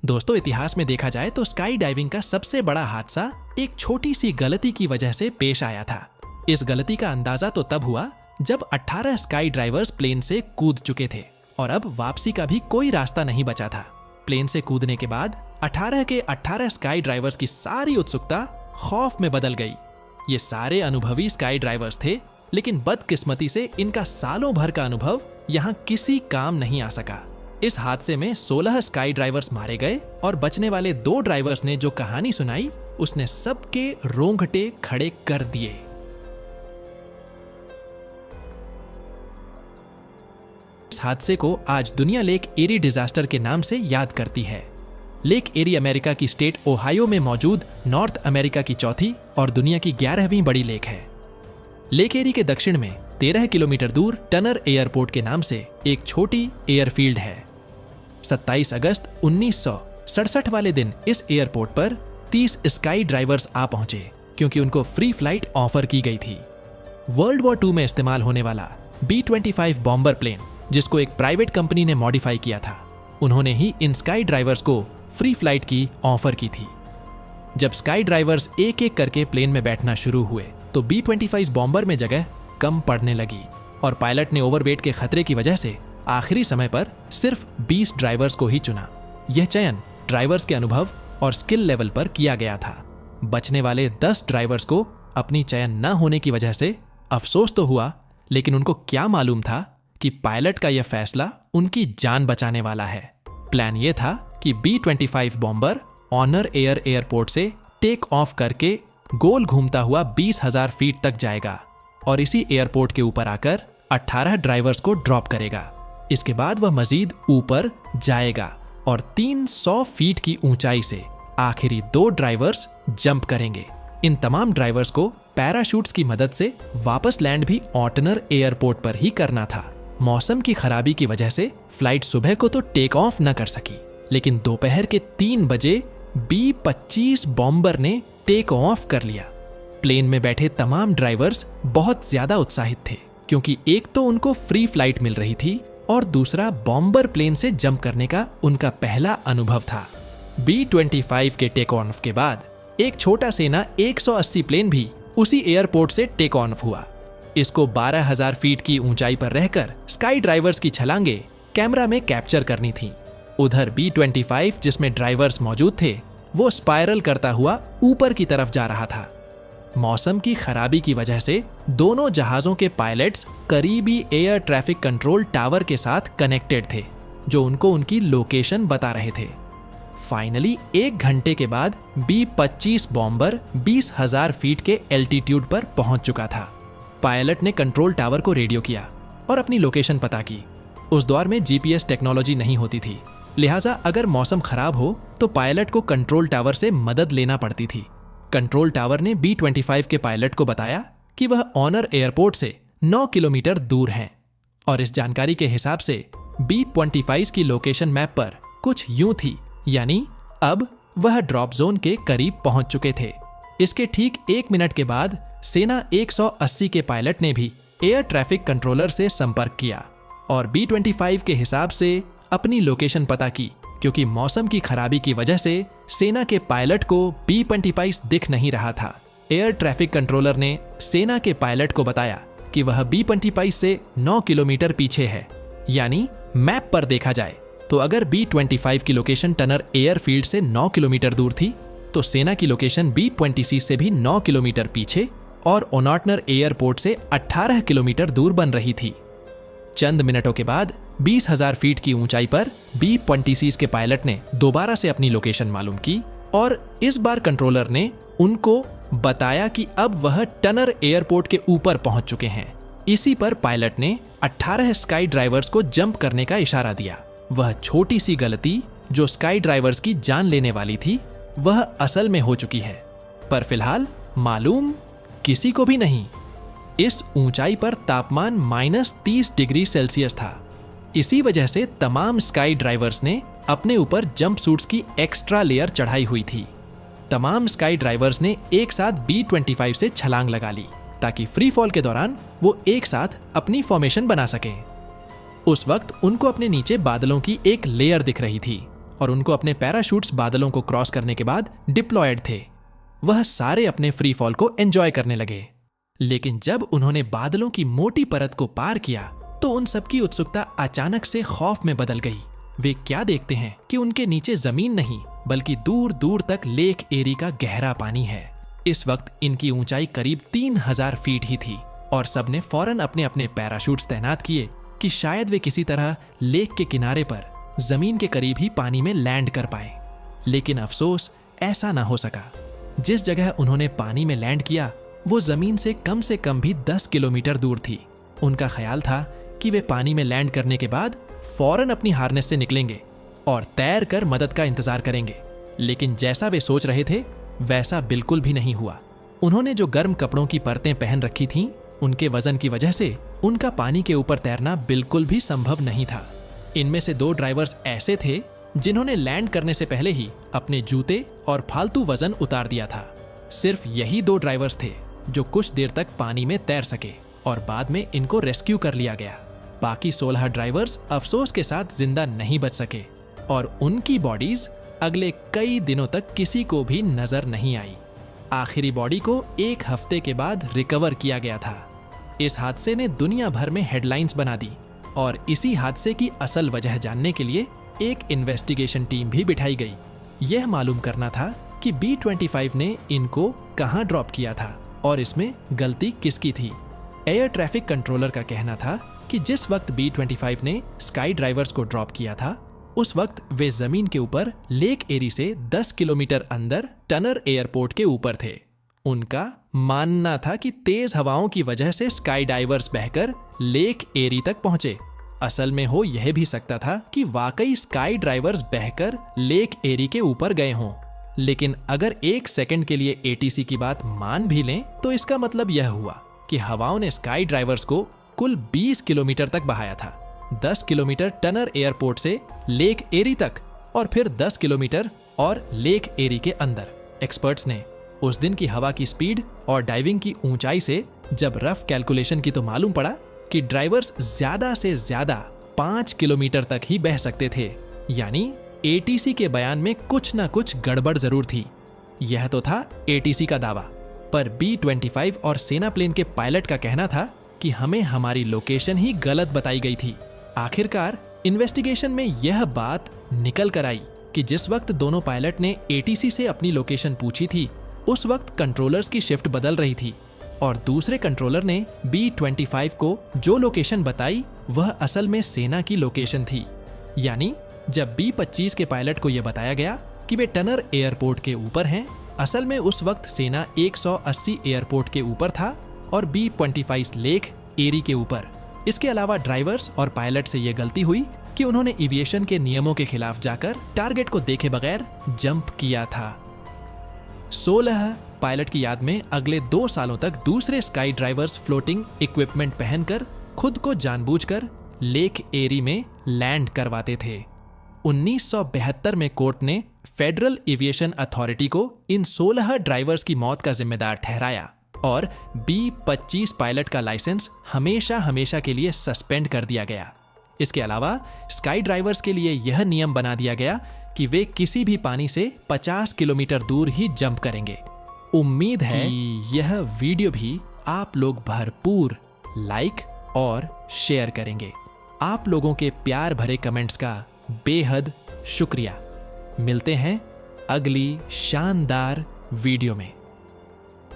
दोस्तों, इतिहास में देखा जाए तो स्काई डाइविंग का सबसे बड़ा हादसा एक छोटी सी गलती की वजह से पेश आया था। इस गलती का अंदाजा तो तब हुआ जब 18 स्काई ड्राइवर्स प्लेन से कूद चुके थे और अब वापसी का भी कोई रास्ता नहीं बचा था। प्लेन से कूदने के बाद 18 के 18 स्काई ड्राइवर्स की सारी उत्सुकता खौफ में बदल गई। ये सारे अनुभवी स्काई ड्राइवर्स थे, लेकिन बदकिस्मती से इनका सालों भर का अनुभव यहाँ किसी काम नहीं आ सका। इस हादसे में 16 स्काई ड्राइवर्स मारे गए और बचने वाले 2 ड्राइवर्स ने जो कहानी सुनाई उसने सबके रोंगटे खड़े कर दिए। इस हादसे को आज दुनिया लेक एरी डिजास्टर के नाम से याद करती है। लेक एरी अमेरिका की स्टेट ओहायो में मौजूद नॉर्थ अमेरिका की चौथी और दुनिया की 11वीं बड़ी लेक है। लेक एरी के दक्षिण में 13 किलोमीटर दूर टनर एयरपोर्ट के नाम से एक छोटी एयरफील्ड है। 27 अगस्त 1967 वाले दिन इस एयरपोर्ट पर 30 स्काई ड्राइवर्स आ पहुंचे क्योंकि उनको फ्री फ्लाइट ऑफर की गई थी। वर्ल्ड वॉर 2 में इस्तेमाल होने वाला B-25 बॉम्बर प्लेन, जिसको एक प्राइवेट कंपनी ने मॉडिफाई किया था, उन्होंने ही इन स्काई ड्राइवर्स को फ्री फ्लाइट की ऑफर की थी। जब स्काई ड्राइवर्स एक एक करके प्लेन में बैठना शुरू हुए तो B-25 बॉम्बर में जगह कम पड़ने लगी और पायलट ने ओवरवेट के खतरे की वजह से आखिरी समय पर सिर्फ 20 ड्राइवर्स को ही चुना। यह चयन ड्राइवर्स के अनुभव और स्किल लेवल पर किया गया था। बचने वाले 10 ड्राइवर्स को अपनी चयन न होने की वजह से अफसोस तो हुआ, लेकिन उनको क्या मालूम था कि पायलट का यह फैसला उनकी जान बचाने वाला है। प्लान यह था कि B-25 बॉम्बर ऑनर एयर एयरपोर्ट से टेक ऑफ करके गोल घूमता हुआ 20,000 फीट तक जाएगा और इसी एयरपोर्ट के ऊपर आकर 18 ड्राइवर्स को ड्रॉप करेगा। इसके बाद वह मजीद ऊपर जाएगा और 300 फीट की ऊंचाई से आखिरी 2 ड्राइवर्स जंप करेंगे। इन तमाम ड्राइवर्स को पैराशूट्स की मदद से वापस लैंड भी ऑटनर एयरपोर्ट पर ही करना था। मौसम की खराबी की वजह से फ्लाइट सुबह को तो टेक ऑफ न कर सकी, लेकिन दोपहर के 3 बजे B-25 बॉम्बर ने टेक ऑफ कर लिया। प्लेन में बैठे तमाम ड्राइवर्स बहुत ज्यादा उत्साहित थे क्योंकि एक तो उनको फ्री फ्लाइट मिल रही थी और दूसरा बॉम्बर प्लेन से जंप करने का उनका पहला अनुभव था। B-25 के टेक ऑफ के बाद एक छोटा सेना 180 प्लेन भी उसी एयरपोर्ट से टेक ऑफ हुआ। इसको 12,000 फीट की ऊंचाई पर रहकर स्काई ड्राइवर्स की छलांगे कैमरा में कैप्चर करनी थी। उधर B-25 जिसमें ड्राइवर्स मौजूद थे वो स्पाइरल करता हुआ ऊपर की तरफ जा रहा था। मौसम की खराबी की वजह से दोनों जहाजों के पायलट्स करीबी एयर ट्रैफिक कंट्रोल टावर के साथ कनेक्टेड थे, जो उनको उनकी लोकेशन बता रहे थे। फाइनली 1 घंटे के बाद B-25 बॉम्बर 20,000 फीट के एल्टीट्यूड पर पहुंच चुका था। पायलट ने कंट्रोल टावर को रेडियो किया और अपनी लोकेशन पता की। उस दौर में GPS टेक्नोलॉजी नहीं होती थी, लिहाजा अगर मौसम खराब हो तो पायलट को कंट्रोल टावर से मदद लेना पड़ती थी। कंट्रोल टावर ने B-25 के पायलट को बताया कि वह ऑनर एयरपोर्ट से 9 किलोमीटर दूर हैं और इस जानकारी के हिसाब से B-25 की लोकेशन मैप पर कुछ यूं थी, यानी अब वह ड्रॉप जोन के करीब पहुंच चुके थे। इसके ठीक 1 मिनट के बाद सेना 180 के पायलट ने भी एयर ट्रैफिक कंट्रोलर से संपर्क किया और B-25 के हिसाब से अपनी लोकेशन पता की, क्योंकि मौसम की खराबी की वजह से सेना के पायलट को B-25 दिख नहीं रहा था। एयर ट्रैफिक कंट्रोलर ने सेना के पायलट को बताया कि वह B-25 से 9 किलोमीटर पीछे है, यानी मैप पर देखा जाए तो अगर B-25 की लोकेशन टनर एयरफील्ड से 9 किलोमीटर दूर थी तो सेना की लोकेशन B-26 से भी 9 किलोमीटर पीछे और ओनॉटनर एयरपोर्ट से 18 किलोमीटर दूर बन रही थी। चंद मिनटों के बाद 20,000 फीट की ऊंचाई पर B-26 के पायलट ने दोबारा से अपनी लोकेशन मालूम की और इस बार कंट्रोलर ने उनको बताया कि अब वह टनर एयरपोर्ट के ऊपर पहुंच चुके हैं। इसी पर पायलट ने 18 स्काई ड्राइवर्स को जंप करने का इशारा दिया। वह छोटी सी गलती जो स्काई ड्राइवर्स की जान लेने वाली थी, वह असल में हो चुकी है, पर फिलहाल मालूम किसी को भी नहीं। इस ऊंचाई पर तापमान -30 डिग्री सेल्सियस था। इसी वजह से तमाम स्काई ड्राइवर्स ने अपने ऊपर जंप सूट्स की एक्स्ट्रा लेयर चढ़ाई हुई थी। तमाम स्काई ड्राइवर्स ने एक साथ B-25 से छलांग लगा ली ताकि फ्री फॉल के दौरान वो एक साथ अपनी फॉर्मेशन बना सकें। उस वक्त उनको अपने नीचे बादलों की एक लेयर दिख रही थी और उनको अपने पैराशूट्स बादलों को क्रॉस करने के बाद डिप्लॉयड थे। वह सारे अपने फ्री फॉल को एंजॉय करने लगे। लेकिन जब उन्होंने बादलों की मोटी परत को पार किया तो उन सबकी उत्सुकता अचानक से खौफ में बदल गई। वे क्या देखते हैं कि उनके नीचे जमीन नहीं बल्कि दूर दूर तक लेक एरी का गहरा पानी है। इस वक्त इनकी ऊंचाई करीब 3000 फीट ही थी और सबने फौरन अपने अपने पैराशूट्स तैनात किए कि शायद वे किसी तरह लेक के किनारे पर जमीन के करीब ही पानी में लैंड कर पाए। लेकिन अफसोस ऐसा ना हो सका। जिस जगह उन्होंने पानी में लैंड किया वो जमीन से कम भी 10 किलोमीटर दूर थी। उनका ख्याल था कि वे पानी में लैंड करने के बाद फौरन अपनी हार्नेस से निकलेंगे और तैर कर मदद का इंतजार करेंगे। लेकिन जैसा वे सोच रहे थे वैसा बिल्कुल भी नहीं हुआ। उन्होंने जो गर्म कपड़ों की परतें पहन रखी थीं, उनके वजन की वजह से उनका पानी के ऊपर तैरना बिल्कुल भी संभव नहीं था। इनमें से 2 ड्राइवर्स ऐसे थे जिन्होंने लैंड करने से पहले ही अपने जूते और फालतू वजन उतार दिया था। सिर्फ यही 2 ड्राइवर्स थे जो कुछ देर तक पानी में तैर सके और बाद में इनको रेस्क्यू कर लिया गया। बाकी 16 ड्राइवर्स अफसोस के साथ जिंदा नहीं बच सके और उनकी बॉडीज अगले कई दिनों तक किसी को भी नजर नहीं आई। आखिरी बॉडी को 1 हफ्ते के बाद रिकवर किया गया था। इस हादसे ने दुनिया भर में हेडलाइंस बना दी और इसी हादसे की असल वजह जानने के लिए एक इन्वेस्टिगेशन टीम भी बिठाई गई। यह मालूम करना था कि B-25 ने इनको कहां ड्रॉप किया था और इसमें गलती किसकी थी। एयर ट्रैफिक कंट्रोलर का कहना था कि जिस वक्त B-25 ने स्काई ड्राइवर्स को ड्रॉप किया था उस वक्त वे जमीन के ऊपर लेक एरी से 10 किलोमीटर अंदर टनर एयरपोर्ट के ऊपर थे। उनका मानना था कि तेज हवाओं की वजह से स्काई डाइवर्स बहकर लेक एरी तक पहुंचे। असल में हो यह भी सकता था कि वाकई स्काई ड्राइवर्स बहकर लेक एरी के ऊपर गए हों। लेकिन अगर 1 सेकंड के लिए ATC की बात मान भी लें तो इसका मतलब यह हुआ कि हवाओं ने स्काई ड्राइवर्स को कुल 20 किलोमीटर तक बहाया था। 10 किलोमीटर टनर एयरपोर्ट से लेक एरी तक और फिर 10 किलोमीटर और लेक एरी के अंदर। एक्सपर्ट्स ने उस दिन की हवा की स्पीड और डाइविंग की ऊंचाई से जब रफ कैलकुलेशन की तो मालूम पड़ा कि ड्राइवर्स ज्यादा से ज्यादा 5 किलोमीटर तक ही बह सकते थे। यानी ATC के बयान में कुछ ना कुछ गड़बड़ जरूर थी। यह तो था ATC का दावा, पर B-25 और सेना प्लेन के पायलट का कहना था कि हमें हमारी लोकेशन ही गलत बताई गई थी। आखिरकार इन्वेस्टिगेशन में यह बात निकल कर आई कि जिस वक्त दोनों पायलट ने ATC से अपनी लोकेशन पूछी थी उस वक्त कंट्रोलर्स की शिफ्ट बदल रही थी और दूसरे कंट्रोलर ने B-25 को जो लोकेशन बताई वह असल में सेना की लोकेशन थी। यानी जब B-25 के पायलट को यह बताया गया कि वे टनर एयरपोर्ट के ऊपर हैं, असल में उस वक्त सेना 180 एयरपोर्ट के ऊपर था और B-25 लेक एरी के ऊपर। इसके अलावा ड्राइवर्स और पायलट से यह गलती हुई कि उन्होंने एविएशन के नियमों के खिलाफ जाकर टारगेट को देखे बगैर जंप किया था। 16 पायलट की याद में अगले 2 सालों तक दूसरे स्काई ड्राइवर्स फ्लोटिंग इक्विपमेंट पहनकर खुद को जानबूझकर लेक एरी में लैंड करवाते थे। 1972 में कोर्ट ने फेडरल एविएशन अथॉरिटी को इन 16 ड्राइवर्स की मौत का जिम्मेदार ठहराया और B-25 पायलट का लाइसेंस हमेशा के लिए सस्पेंड कर दिया गया। इसके अलावा स्काई ड्राइवर्स के लिए यह नियम बना दिया गया कि वे किसी भी पानी से 50 किलोमीटर दूर ही जंप करेंगे। उम्मीद है कि यह वीडियो भी आप लोग भरपूर लाइक और शेयर करेंगे। आप लोगों के प्यार भरे कमेंट्स का बेहद शुक्रिया। मिलते हैं अगली शानदार वीडियो में।